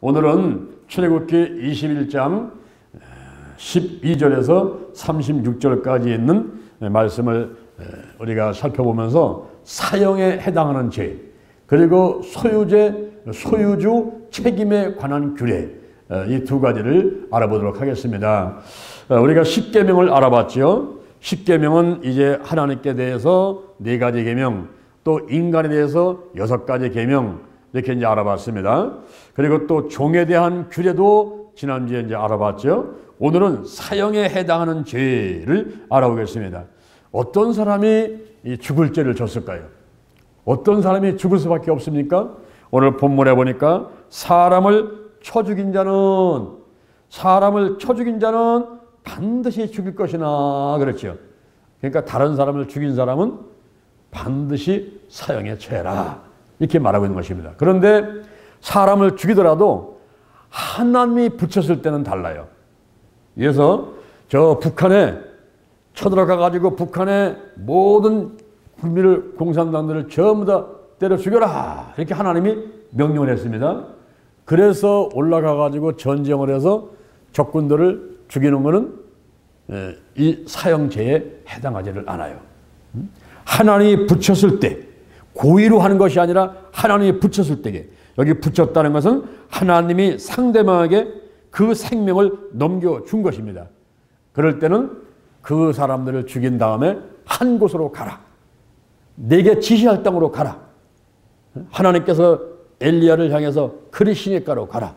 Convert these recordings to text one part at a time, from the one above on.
오늘은 출애굽기 21장 12절에서 36절까지 있는 말씀을 우리가 살펴보면서 사형에 해당하는 죄, 그리고 소유주 책임에 관한 규례, 이 두 가지를 알아보도록 하겠습니다. 우리가 십계명을 알아봤죠. 십계명은 이제 하나님께 대해서 4가지 계명, 또 인간에 대해서 6가지 계명, 이렇게 이제 알아봤습니다. 그리고 또 종에 대한 규례도 지난주에 이제 알아봤죠. 오늘은 사형에 해당하는 죄를 알아보겠습니다. 어떤 사람이 이 죽을 죄를 졌을까요? 어떤 사람이 죽을 수밖에 없습니까? 오늘 본문에 보니까 사람을 쳐 죽인 자는 반드시 죽일 것이나 그랬죠. 그러니까 다른 사람을 죽인 사람은 반드시 사형에 처해라, 이렇게 말하고 있는 것입니다. 그런데 사람을 죽이더라도 하나님이 붙였을 때는 달라요. 그래서 저 북한에 쳐들어가 가지고 북한의 모든 국민을, 공산당들을 전부 다 때려 죽여라, 이렇게 하나님이 명령을 했습니다. 그래서 올라가 가지고 전쟁을 해서 적군들을 죽이는 것은 이 사형죄에 해당하지를 않아요. 하나님이 붙였을 때, 고의로 하는 것이 아니라 하나님이 붙였을 때에, 여기 붙였다는 것은 하나님이 상대방에게 그 생명을 넘겨준 것입니다. 그럴 때는 그 사람들을 죽인 다음에 한 곳으로 가라, 내게 지시할 땅으로 가라, 하나님께서 엘리야를 향해서 그리시니까로 가라,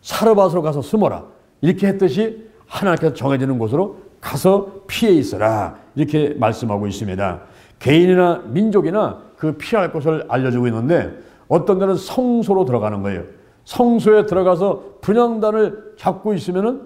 사르밧으로 가서 숨어라, 이렇게 했듯이 하나님께서 정해지는 곳으로 가서 피해 있어라, 이렇게 말씀하고 있습니다. 개인이나 민족이나 그 피할 곳을 알려주고 있는데, 어떤 데는 성소로 들어가는 거예요. 성소에 들어가서 분향단을 잡고 있으면은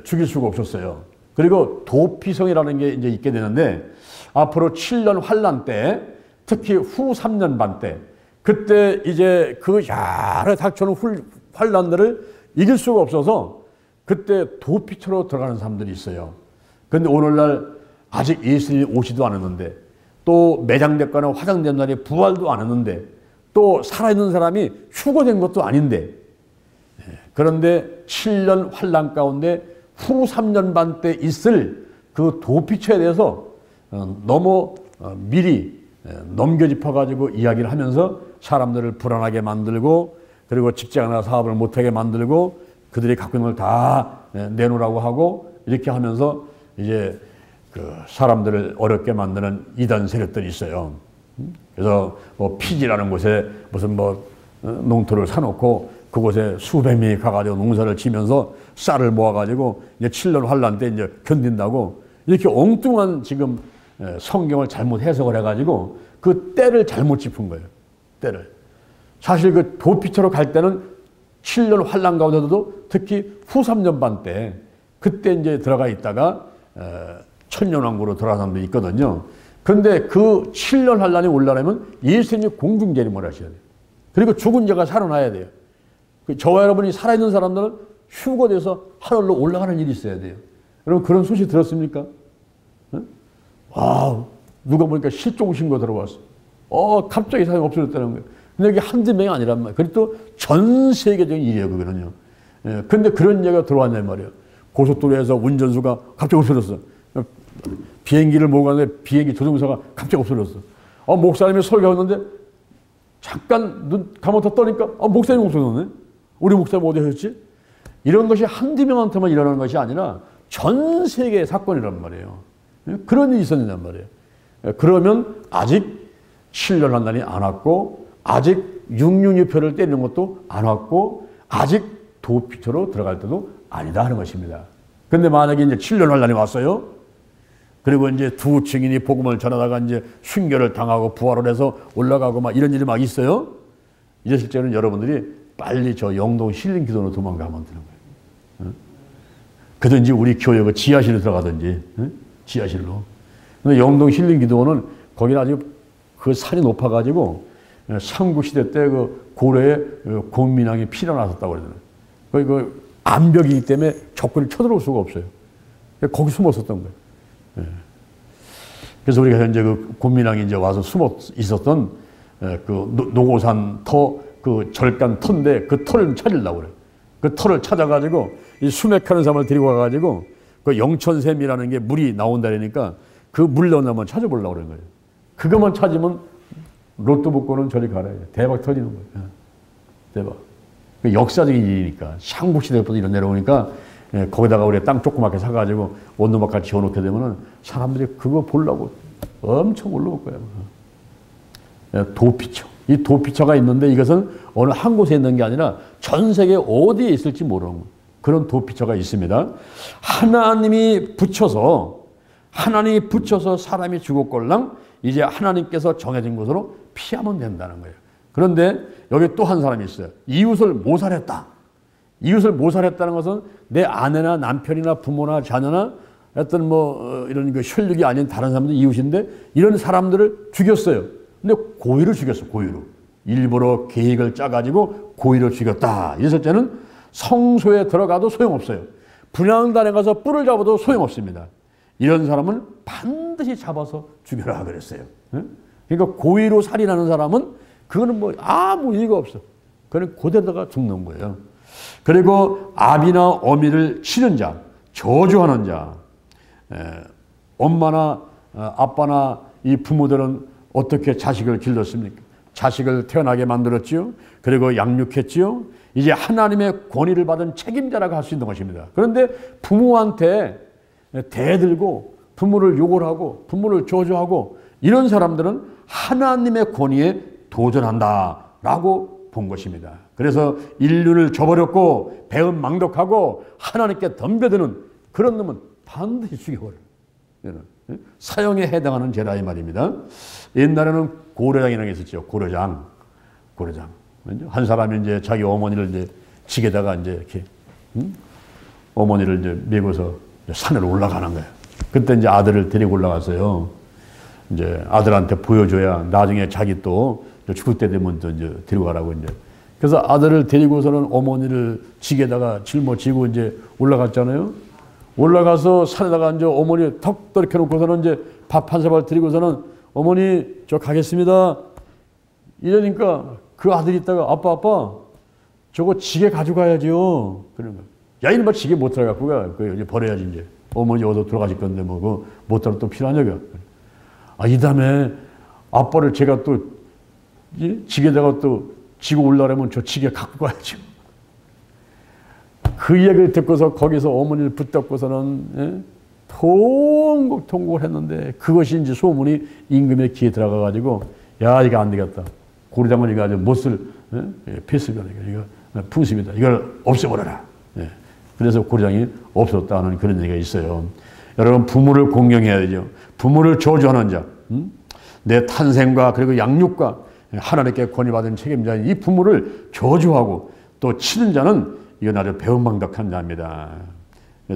죽일 수가 없었어요. 그리고 도피성이라는 게 이제 있게 되는데, 앞으로 7년 환란 때, 특히 후 3년 반 때, 그때 이제 그 여러 닥쳐오는 환란들을 이길 수가 없어서 그때 도피처로 들어가는 사람들이 있어요. 그런데 오늘날 아직 예수님이 오지도 않았는데, 또 매장됐거나 화장된 날이 부활도 안 했는데, 또 살아있는 사람이 휴거된 것도 아닌데, 그런데 7년 환란 가운데 후 3년 반 때 있을 그 도피처에 대해서 너무 미리 넘겨짚어가지고 이야기를 하면서 사람들을 불안하게 만들고, 그리고 직장이나 사업을 못하게 만들고, 그들이 갖고 있는 걸 다 내놓으라고 하고, 이렇게 하면서 이제 그 사람들을 어렵게 만드는 이단 세력들이 있어요. 그래서 뭐 피지라는 곳에 무슨 농토를 사놓고 그곳에 수백 명이 가가지고 농사를 지면서 쌀을 모아가지고 이제 7년 환란 때 이제 견딘다고, 이렇게 엉뚱한 지금 성경을 잘못 해석을 해가지고 그 때를 잘못 짚은 거예요. 때를. 사실 그 도피처로 갈 때는 7년 환란 가운데도 특히 후 3년 반 때, 그때 이제 들어가 있다가 천년왕국으로 들어간 사람도 있거든요. 그런데 그 7년 환란이 올라가면 예수님이 공중재림을 하셔야 돼요. 그리고 죽은 자가 살아나야 돼요. 저와 여러분이 살아있는 사람들은 휴거돼서 하늘로 올라가는 일이 있어야 돼요. 여러분 그런 소식 들었습니까? 와, 누가 보니까 실종 신고 들어왔어. 갑자기 사람이 없어졌다는 거예요. 근데 이게 한두 명이 아니란 말이에요. 그리고 또 전 세계적인 일이에요, 그거는요. 근데 그런 얘기가 들어왔단 말이에요. 고속도로에서 운전수가 갑자기 없어졌어. 비행기를 몰고 가는데 비행기 조종사가 갑자기 없어졌어. 목사님이 설교하고 있는데 잠깐 눈 감았다 떠니까 목사님 없어졌네. 우리 목사님 어디 하셨지? 이런 것이 한두 명한테만 일어나는 것이 아니라 전 세계의 사건이란 말이에요. 그런 일이 있었단 말이에요. 그러면 아직 7년 환란이 안 왔고, 아직 666표를 때리는 것도 안 왔고, 아직 도피처로 들어갈 때도 아니다 하는 것입니다. 근데 만약에 이제 7년 환란이 왔어요. 그리고 이제 두 증인이 복음을 전하다가 이제 순교를 당하고 부활을 해서 올라가고 막 이런 일이 막 있어요. 이제 실제로는 여러분들이 빨리 저 영동 힐링 기도로 도망가면 되는 거예요. 그든지 우리 교회 그 지하실로 들어가든지, 지하실로. 근데 영동 힐링 기도원은 거기는 아주 그 산이 높아가지고 삼국시대 때 그 고려에 곤민왕이 피려나섰다고 그러잖아요. 거기 그 암벽이기 때문에 적군이 쳐들어올 수가 없어요. 거기 숨었었던 거예요. 그래서 우리가 현재 그 곤민왕이 이제 와서 숨어 있었던 그 노고산 터 그 절간 터인데 그 터를 찾으려고 그래. 그 터를 찾아가지고 이 수맥하는 사람을 데리고 가가지고 그 영천샘이라는 게 물이 나온다니까 그 물 나오는 사람을 찾아보려고 그러는 거예요. 그것만 찾으면 로또 복권은 저리 가라. 대박 터지는 거예요. 대박. 그 역사적인 일이니까 삼국시대부터 이런 내려오니까 거기다가 우리 땅 조그맣게 사가지고 온도막까지 지어놓게 되면은 사람들이 그거 보려고 엄청 올라올 거예요. 도피처. 이 도피처가 있는데 이것은 어느 한 곳에 있는 게 아니라 전 세계 어디에 있을지 모르는 그런 도피처가 있습니다. 하나님이 붙여서 사람이 죽었걸랑 이제 하나님께서 정해진 곳으로 피하면 된다는 거예요. 그런데 여기 또 한 사람이 있어요. 이웃을 모살했다. 이웃을 모살했다는 것은 내 아내나 남편이나 부모나 자녀나 어떤 이런 그 혈육이 아닌 다른 사람들 이웃인데 이런 사람들을 죽였어요. 근데 고의로 죽였어. 고의로. 일부러 계획을 짜가지고 고의로 죽였다. 이랬을 때는 성소에 들어가도 소용없어요. 분향단에 가서 뿔을 잡아도 소용없습니다. 이런 사람은 반드시 잡아서 죽여라 그랬어요. 그러니까 고의로 살인하는 사람은 그거는 아무 이유가 없어. 그는 그대로다가 죽는 거예요. 그리고 아비나 어미를 치는 자, 저주하는 자, 엄마나 아빠나 이 부모들은 어떻게 자식을 길렀습니까? 자식을 태어나게 만들었지요. 그리고 양육했지요. 이제 하나님의 권위를 받은 책임자라고 할 수 있는 것입니다. 그런데 부모한테 대들고 부모를 욕을 하고 부모를 저주하고 이런 사람들은 하나님의 권위에 도전한다라고 본 것입니다. 그래서 인륜을 저버렸고 배은망덕하고 하나님께 덤벼드는 그런 놈은 반드시 죽여버려요. 사형에 해당하는 죄다 이 말입니다. 옛날에는 고려장이라는 게 있었죠. 고려장. 한 사람이 이제 자기 어머니를 이제 지게다가 이제 이렇게 어머니를 이제 메고서 산으로 올라가는 거예요. 그때 이제 아들을 데리고 올라갔어요. 이제 아들한테 보여줘야 나중에 자기 또 죽을 때 되면 또 이제 데리고 가라고 이제. 그래서 아들을 데리고서는 어머니를 지게다가 짊어지고 이제 올라갔잖아요. 올라가서 산에다가 이제 어머니 턱 떨켜 놓고서는 이제 밥 한 사발 드리고서는 어머니 저 가겠습니다. 이러니까 그 아들이 있다가 아빠 저거 지게 가져가야지요. 그런 거야. 야 이놈아 지게 못 들어갖고 가. 그 이제 버려야지 이제. 어머니 어디 들어가실 건데 못 들어 또 필요하냐고요. 이 다음에 아빠를 제가 또 지게다가 또 지고 올라가면 저 지게 갖고 가야죠. 그 얘기를 듣고서 거기서 어머니를 붙잡고서는 통곡을 했는데 그것이 이제 소문이 임금의 귀에 들어가가지고 야 이거 안 되겠다. 고려장은 이거 아주 못쓸 필수변이다. 이거 풍습이다. 이걸 없애버려라. 그래서 고려장이 없었다는 그런 얘기가 있어요. 여러분 부모를 공경해야 되죠. 부모를 저주하는 자, 내 탄생과 그리고 양육과 하나님께 권위받은 책임자인 이 부모를 저주하고 또 치는 자는 이건 아주 배은망덕한 자입니다.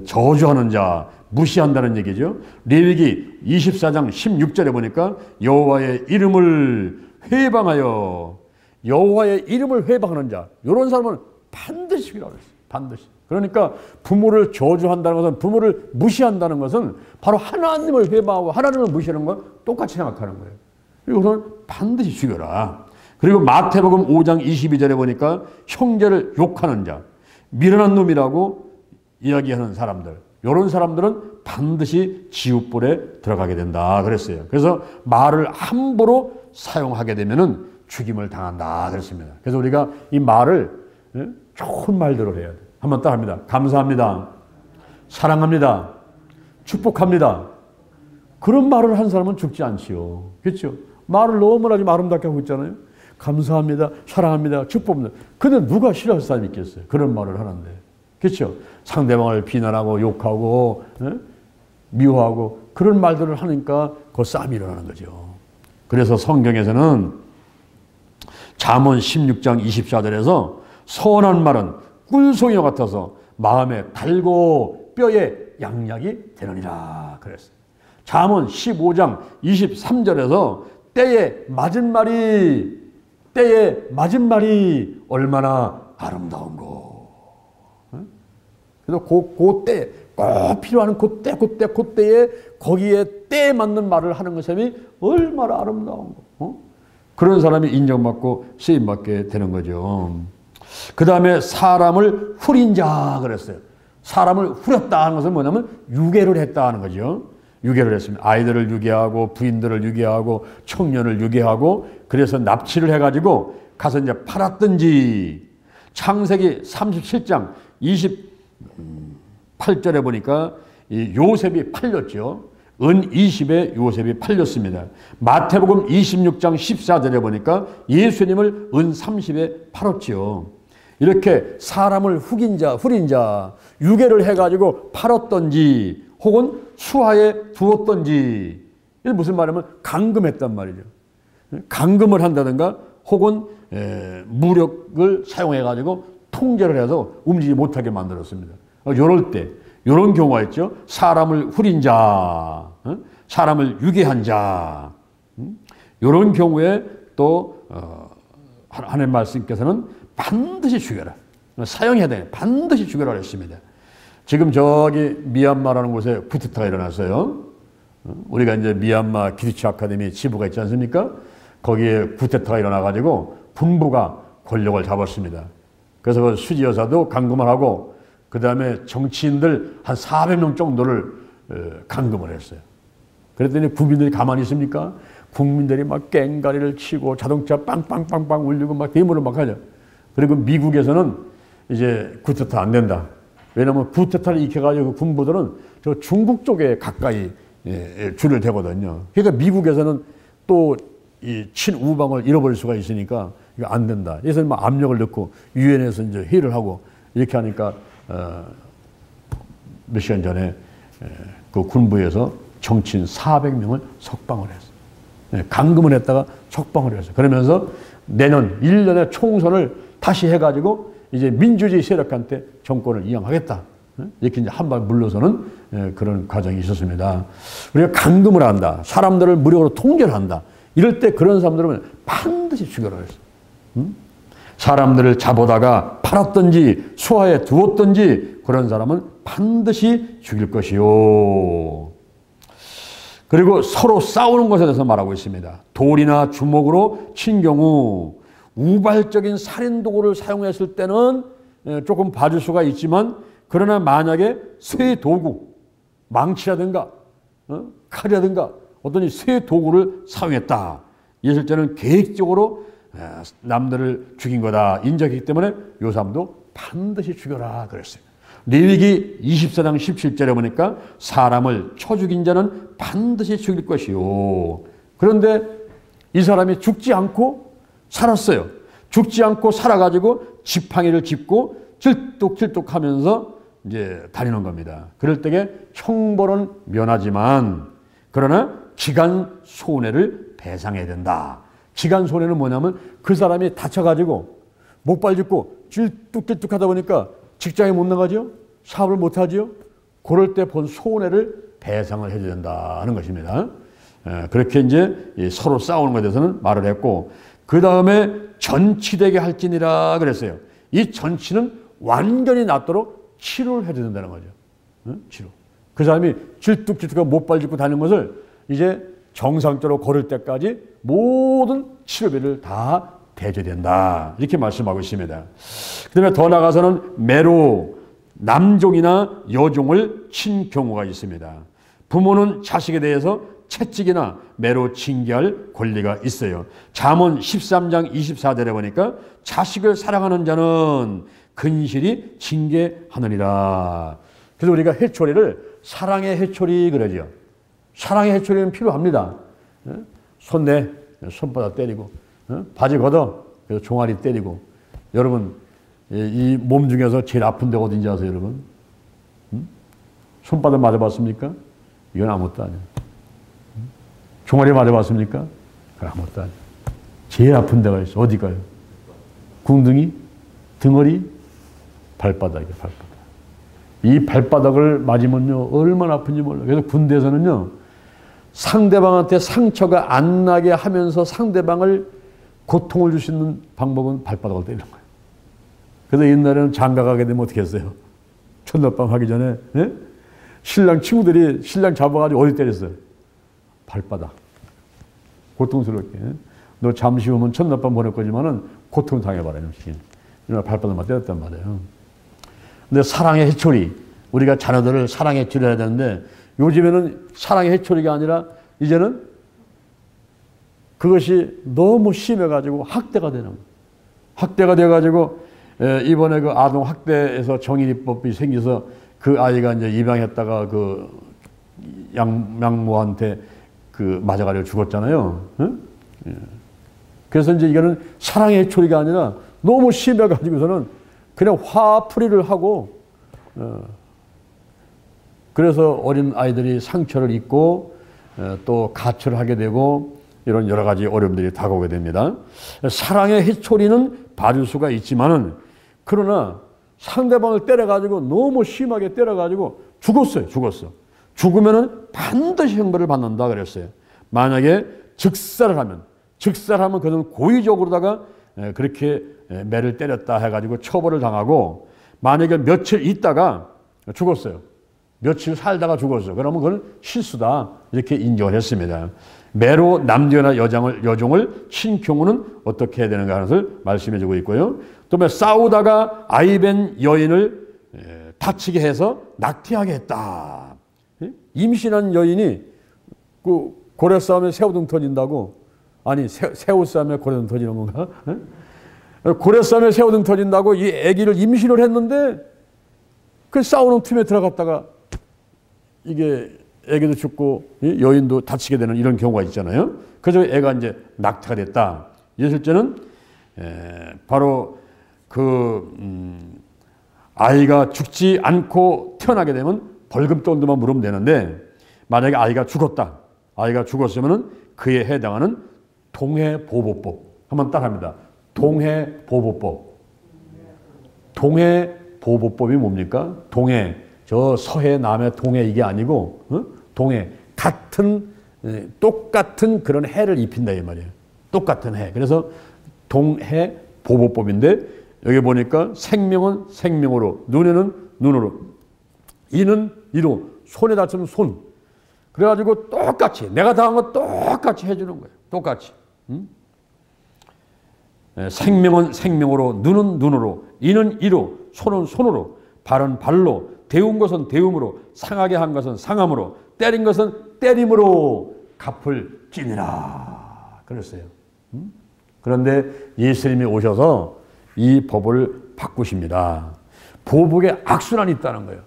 저주하는 자, 무시한다는 얘기죠. 레위기 24장 16절에 보니까 여호와의 이름을 회방하여 여호와의 이름을 회방하는 자, 이런 사람은 반드시 죽이라고 했어요. 반드시. 그러니까 부모를 저주한다는 것은 부모를 무시한다는 것은 바로 하나님을 회방하고 하나님을 무시하는 건 똑같이 생각하는 거예요. 그리고는 반드시 죽여라. 그리고 마태복음 5장 22절에 보니까 형제를 욕하는 자, 미련한 놈이라고 이야기하는 사람들, 이런 사람들은 반드시 지옥불에 들어가게 된다 그랬어요. 그래서 말을 함부로 사용하게 되면은 죽임을 당한다 그랬습니다. 그래서 우리가 이 말을 좋은 말대로 해야 돼. 한번 따라합니다. 감사합니다. 사랑합니다. 축복합니다. 그런 말을 한 사람은 죽지 않지요. 그렇죠? 말을 너무나 좀 아름답게 하고 있잖아요. 감사합니다. 사랑합니다. 축복합니다. 근데 누가 싫어할 사람이 있겠어요? 그런 말을 하는데. 그렇죠? 상대방을 비난하고 욕하고 미워하고 그런 말들을 하니까 그 싸움이 일어나는 거죠. 그래서 성경에서는 잠언 16장 24절에서 선한 말은 꿀송이와 같아서 마음에 달고 뼈에 양약이 되느니라 그랬어요. 잠언 15장 23절에서 때에 맞은 말이 얼마나 아름다운고. 그래서 그 때, 꼭 필요한 그때에 거기에 때에 맞는 말을 하는 것이 얼마나 아름다운고. 그런 사람이 인정받고 쓰임받게 되는 거죠. 그 다음에 사람을 후린 자 그랬어요. 사람을 후렸다 하는 것은 뭐냐면 유괴를 했다 하는 거죠. 유괴를 했습니다. 아이들을 유괴하고 부인들을 유괴하고 청년을 유괴하고 그래서 납치를 해가지고 가서 이제 팔았든지. 창세기 37장 28절에 보니까 이 요셉이 팔렸죠. 은 20에 요셉이 팔렸습니다. 마태복음 26장 14절에 보니까 예수님을 은 30에 팔았지요. 이렇게 사람을 후린 자, 유괴를 해가지고 팔았던지 혹은 수하에 두었던지. 이게 무슨 말이냐면 강금했단 말이죠. 강금을 한다든가 혹은 무력을 사용해가지고 통제를 해서 움직이지 못하게 만들었습니다. 이럴 때, 이런 경우가 있죠. 사람을 후린 자, 사람을 유괴한 자. 이런 경우에 또 하나님 말씀께서는 반드시 죽여라. 사형해야 돼. 반드시 죽여라 했습니다. 지금 저기 미얀마라는 곳에 쿠데타가 일어났어요. 우리가 이제 미얀마 기리치 아카데미 지부가 있지 않습니까? 거기에 쿠데타가 일어나가지고 군부가 권력을 잡았습니다. 그래서 그 수지 여사도 감금을 하고 그 다음에 정치인들 한 400명 정도를 감금을 했어요. 그랬더니 국민들이 가만히 있습니까? 국민들이 막 깽가리를 치고 자동차 빵빵빵빵 울리고 막 데모를 막 하죠. 그리고 미국에서는 이제 쿠데타 안 된다. 왜냐하면 쿠데타를 익혀가지고 그 군부들은 저 중국 쪽에 가까이 줄을 대거든요. 그러니까 미국에서는 또 이 친우방을 잃어버릴 수가 있으니까 이거 안 된다. 그래서 막 압력을 넣고 유엔에서 이제 회의를 하고 이렇게 하니까 몇 시간 전에 그 군부에서 정치인 400명을 석방을 했어요. 감금을 했다가 석방을 했어요. 그러면서 내년 1년에 총선을 다시 해가지고 이제 민주주의 세력한테 정권을 이양하겠다. 이렇게 이제 한 발 물러서는 그런 과정이 있었습니다. 우리가 감금을 한다. 사람들을 무력으로 통제를 한다. 이럴 때 그런 사람들은 반드시 죽여라 했어요. 사람들을 잡아다가 팔았든지 수하에 두었든지 그런 사람은 반드시 죽일 것이요. 그리고 서로 싸우는 것에 대해서 말하고 있습니다. 돌이나 주먹으로 친 경우 우발적인 살인 도구를 사용했을 때는 조금 봐줄 수가 있지만 그러나 만약에 쇠 도구, 망치라든가 칼이라든가 어떤 쇠 도구를 사용했다. 이랬을 때는 계획적으로 남들을 죽인 거다 인정했기 때문에 요 사람도 반드시 죽여라 그랬어요. 레위기 24장 17절에 보니까 사람을 쳐 죽인 자는 반드시 죽일 것이요. 그런데 이 사람이 죽지 않고 살았어요. 죽지 않고 살아가지고 지팡이를 짚고 질뚝질뚝하면서 이제 다니는 겁니다. 그럴 때에 형벌은 면하지만 그러나 기간 손해를 배상해야 된다. 기간 손해는 뭐냐면 그 사람이 다쳐가지고 목발 짚고 질뚝질뚝 하다 보니까 직장에 못 나가죠. 사업을 못 하죠. 그럴 때 본 손해를 배상을 해야 된다는 것입니다. 그렇게 이제 서로 싸우는 것에 대해서는 말을 했고 그 다음에 전치되게 할지니라 그랬어요. 이 전치는 완전히 낫도록 치료를 해야 된다는 거죠. 치료. 그 사람이 질뚝질뚝하고 못발 짚고 다니는 것을 이제 정상적으로 걸을 때까지 모든 치료비를 다 대줘야 된다. 이렇게 말씀하고 있습니다. 그 다음에 더 나아가서는 매로 남종이나 여종을 친 경우가 있습니다. 부모는 자식에 대해서 채찍이나 매로 징계할 권리가 있어요. 잠언 13장 24절에 보니까 자식을 사랑하는 자는 근실이 징계하느니라. 그래서 우리가 해초리를 사랑의 해초리 그러죠. 사랑의 해초리는 필요합니다. 손내, 손바닥 때리고, 바지 걷어, 그래서 종아리 때리고. 여러분, 이 몸 중에서 제일 아픈 데가 어딘지 아세요, 여러분? 손바닥 맞아봤습니까? 이건 아무것도 아니에요. 종아리 맞아봤습니까? 그건 아무것도 아니에요. 제일 아픈 데가 있어. 어디가요? 궁둥이? 등허리? 발바닥이에요, 발바닥. 이 발바닥을 맞으면요, 얼마나 아픈지 몰라요. 그래서 군대에서는요, 상대방한테 상처가 안 나게 하면서 상대방을 고통을 줄 수 있는 방법은 발바닥을 때리는 거예요. 그래서 옛날에는 장가 가게 되면 어떻게 했어요? 첫날밤 하기 전에, 예? 신랑 친구들이 신랑 잡아가지고 어디 때렸어요? 발바닥. 고통스럽게. 너 잠시 후면 첫날밤 보낼 거지만은 고통 당해봐라. 이런 발바닥만 때렸단 말이에요. 근데 사랑의 해초리, 우리가 자녀들을 사랑에 기르어야 되는데 요즘에는 사랑의 해초리가 아니라 이제는 그것이 너무 심해가지고 학대가 되는 거예요. 학대가 돼가지고 이번에 그 아동 학대에서 정인이법이 생겨서 그 아이가 이제 입양했다가 그 양모한테 그 맞아가지고 죽었잖아요. 응? 그래서 이제 이거는 사랑의 해초리가 아니라 너무 심해가지고서는 그냥 화풀이를 하고 그래서 어린 아이들이 상처를 입고 또 가출을 하게 되고 이런 여러 가지 어려움들이 다가오게 됩니다. 사랑의 해초리는 봐줄 수가 있지만은 그러나 상대방을 때려가지고 너무 심하게 때려가지고 죽었어요. 죽으면은 반드시 형벌을 받는다 그랬어요. 만약에 즉사를 하면 그는 고의적으로다가 그렇게 매를 때렸다 해가지고 처벌을 당하고 만약에 며칠 있다가 죽었어요. 며칠 살다가 죽었어. 그러면 그건 실수다. 이렇게 인정을 했습니다. 매로 남녀나 여종을 친 경우는 어떻게 해야 되는가 하는 것을 말씀해 주고 있고요. 또 싸우다가 아이벤 여인을 다치게 해서 낙태하게 했다. 임신한 여인이 그 고래 싸움에 새우등 터진다고 아니 새우 싸움에 고래등 터지는 건가? 고래 싸움에 새우등 터진다고 이 아기를 임신을 했는데 그 싸우는 틈에 들어갔다가 이게 애기도 죽고 여인도 다치게 되는 이런 경우가 있잖아요. 그래서 애가 이제 낙태가 됐다. 예술제는 바로 그 아이가 죽지 않고 태어나게 되면 벌금 정도만 물으면 되는데 만약에 아이가 죽었다. 아이가 죽었으면은 그에 해당하는 동해보호법 한번 따라합니다. 동해보호법. 동해보호법이 뭡니까? 동해 저 서해 남해 동해 이게 아니고 동해 똑같은 그런 해를 입힌다 이 말이에요. 똑같은 해. 그래서 동해보호법인데 여기 보니까 생명은 생명으로 눈에는 눈으로 이는 이로 손에 다치면 손. 그래가지고 똑같이 내가 당한 거 똑같이 해주는 거예요. 똑같이. 생명은 생명으로 눈은 눈으로 이는 이로 손은 손으로 발은 발로 데운 것은 데움으로 상하게 한 것은 상함으로 때린 것은 때림으로 갚을 찌니라 그랬어요. 그런데 예수님이 오셔서 이 법을 바꾸십니다. 보복에 악순환이 있다는 거예요.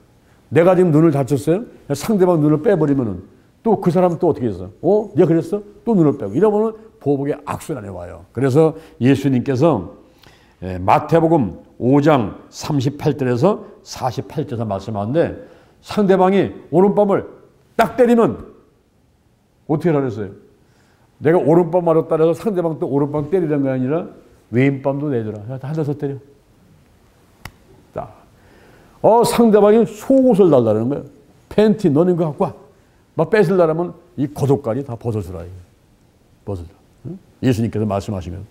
내가 지금 눈을 다쳤어요. 상대방 눈을 빼버리면은 또 그 사람은 또 어떻게 했어? 네가 그랬어? 또 눈을 빼고 이러면은 보복의 악순환에 와요. 그래서 예수님께서 마태복음 5장 38절에서 48절에서 말씀하는데 상대방이 오른밤을 딱 때리면 어떻게 하랬어요? 내가 오른밤 맞았다 해서 상대방 또 오른밤 때리는 게 아니라 왼밤도 내줘라. 한 대서 때려. 상대방이 속옷을 달라는 거예요. 팬티 너는 거 갖고 와. 막 뺏으려면 이 겉옷까지 다 벗어주라. 벗어주라. 예수님께서 말씀하시면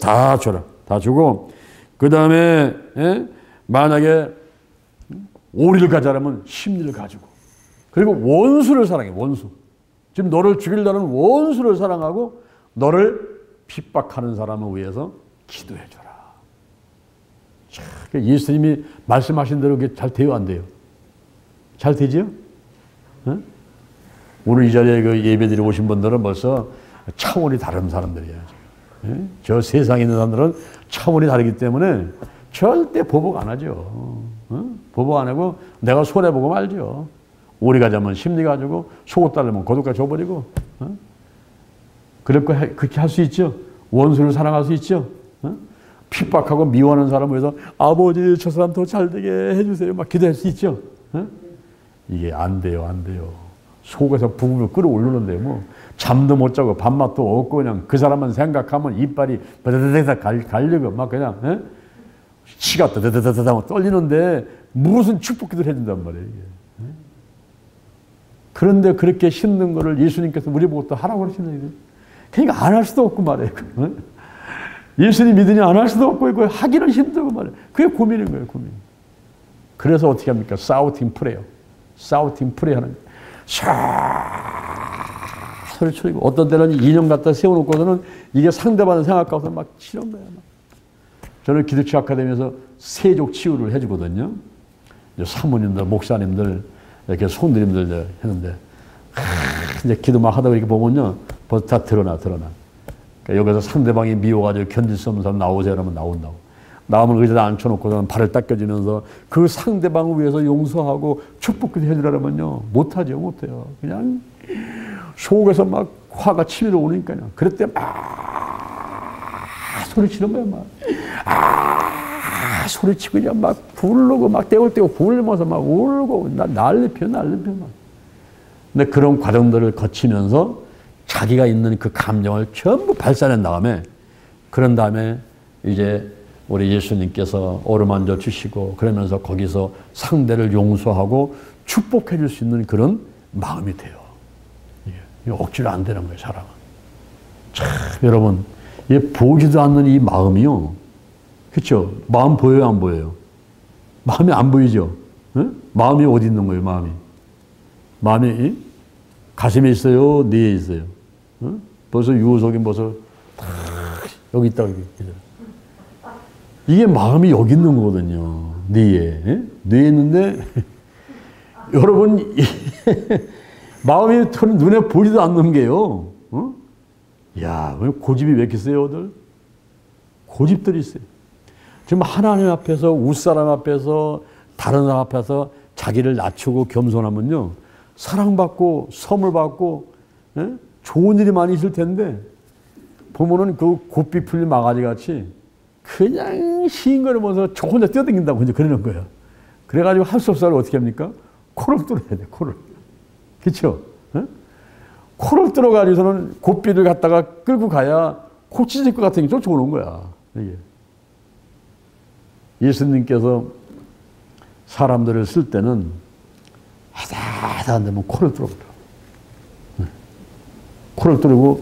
다 줘라. 다 주고 그 다음에 만약에 오리를 가자라면 심리를 가지고 그리고 원수를 사랑해. 원수. 지금 너를 죽이려는 원수를 사랑하고 너를 핍박하는 사람을 위해서 기도해 줘라. 예수님이 말씀하신 대로 그게 잘 돼요, 안 돼요? 잘 되지요? 오늘 이 자리에 그 예배드리러 오신 분들은 벌써 차원이 다른 사람들이에요. 저 세상에 있는 사람들은 차원이 다르기 때문에 절대 보복 안 하죠. 보복 안 하고 내가 손해보고 말죠. 오리 가자면 심리 가지고 속옷 달라면 겉옷까지 줘버리고 그렇게 할 수 있죠. 원수를 사랑할 수 있죠. 핍박하고 미워하는 사람을 위해서 아버지 저 사람 더 잘되게 해주세요. 막 기도할 수 있죠. 이게 안 돼요. 안 돼요. 속에서 부부를 끌어올리는데 뭐 잠도 못 자고 밥맛도 없고 그냥 그 사람만 생각하면 이빨이 바다다다 갈리고 막 그냥 치가 다다다다다 떨리는데 무슨 축복기도를 해준단 말이에요. 이게. 그런데 그렇게 힘든 거를 예수님께서 우리 보고 또 하라고 그러시는 거예요. 그러니까 안 할 수도 없고 말이에요. 예수님 믿으니 안 할 수도 없고 하기는 힘들고 말이에요. 그게 고민인 거예요. 고민. 그래서 어떻게 합니까? 사우팅 프레요. 사우팅 프레 하는 거예요. 소리치고 어떤 때는 인형 갖다 세워놓고서는 이게 상대방 생각하고서 막 치는 거야. 막. 저는 기도치 아카데미에서 세족 치유를 해주거든요. 사모님들, 목사님들, 이렇게 손님들 했는데 이제 기도 막 하다가 이렇게 보면요, 벌써 다 드러나. 그러니까 여기서 상대방이 미워가지고 견딜 수 없는 사람 나오세요 하면 나온다고. 나오면 의자에 앉혀놓고서는 발을 닦여주면서 그 상대방을 위해서 용서하고 축복기도 해주라면요, 못하죠, 못해요. 그냥 속에서 막 화가 치밀어 오니까요. 그럴 때 막 소리치는 거야, 막. 소리치고 그냥 막 부르고 막 떼굴떼굴 부르면서 막 울고 난리 펴 막. 근데 그런 과정들을 거치면서 자기가 있는 그 감정을 전부 발산한 다음에, 그런 다음에 이제 우리 예수님께서 어루만져 주시고 그러면서 거기서 상대를 용서하고 축복해 줄 수 있는 그런 마음이 돼요. 이게 억지로 안 되는 거예요, 사람은. 참, 여러분, 보지도 않는 이 마음이요. 그렇죠? 마음 보여요, 안 보여요? 마음이 안 보이죠? 응? 마음이 어디 있는 거예요, 마음이? 마음이 가슴에 있어요, 뇌에 있어요? 응? 벌써 유속이 벌써 여기 있다, 여기. 이게 마음이 여기 있는 거거든요. 뇌에. 뇌에 있는데, 여러분, 마음이 눈에 보지도 않는 게요. 어? 야, 고집이 왜 이렇게 세요들? 고집들이 있어요. 지금 하나님 앞에서, 웃사람 앞에서, 다른 사람 앞에서 자기를 낮추고 겸손하면요, 사랑받고, 선물 받고, 좋은 일이 많이 있을 텐데, 보면은 그 곱비 풀린 마가지 같이 그냥 시인거리면서 저 혼자 뛰어다닌다고 이제 그러는 거예요. 그래가지고 할 수 없어서 어떻게 합니까? 코를 뚫어야 돼, 코를. 그쵸? 코를 뚫어가지고서는 곱비를 갖다가 끌고 가야 코 찢을 것 같으니 쫓아오는 거야. 이게. 예수님께서 사람들을 쓸 때는 하다 안 되면 코를 뚫어버려. 코를 뚫고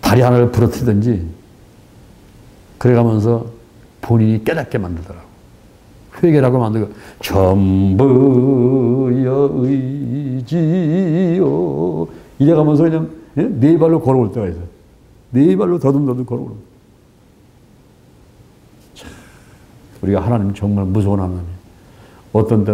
다리 하나를 부러뜨리든지 그래가면서 본인이 깨닫게 만들더라고. 회개라고 만들고 전부여 의지요 이래가면서 그냥 네 발로 걸어올 때가 있어요. 네 발로 더듬더듬 걸어오는 거예요. 우리가 하나님 정말 무서운 하나님. 어떤 때는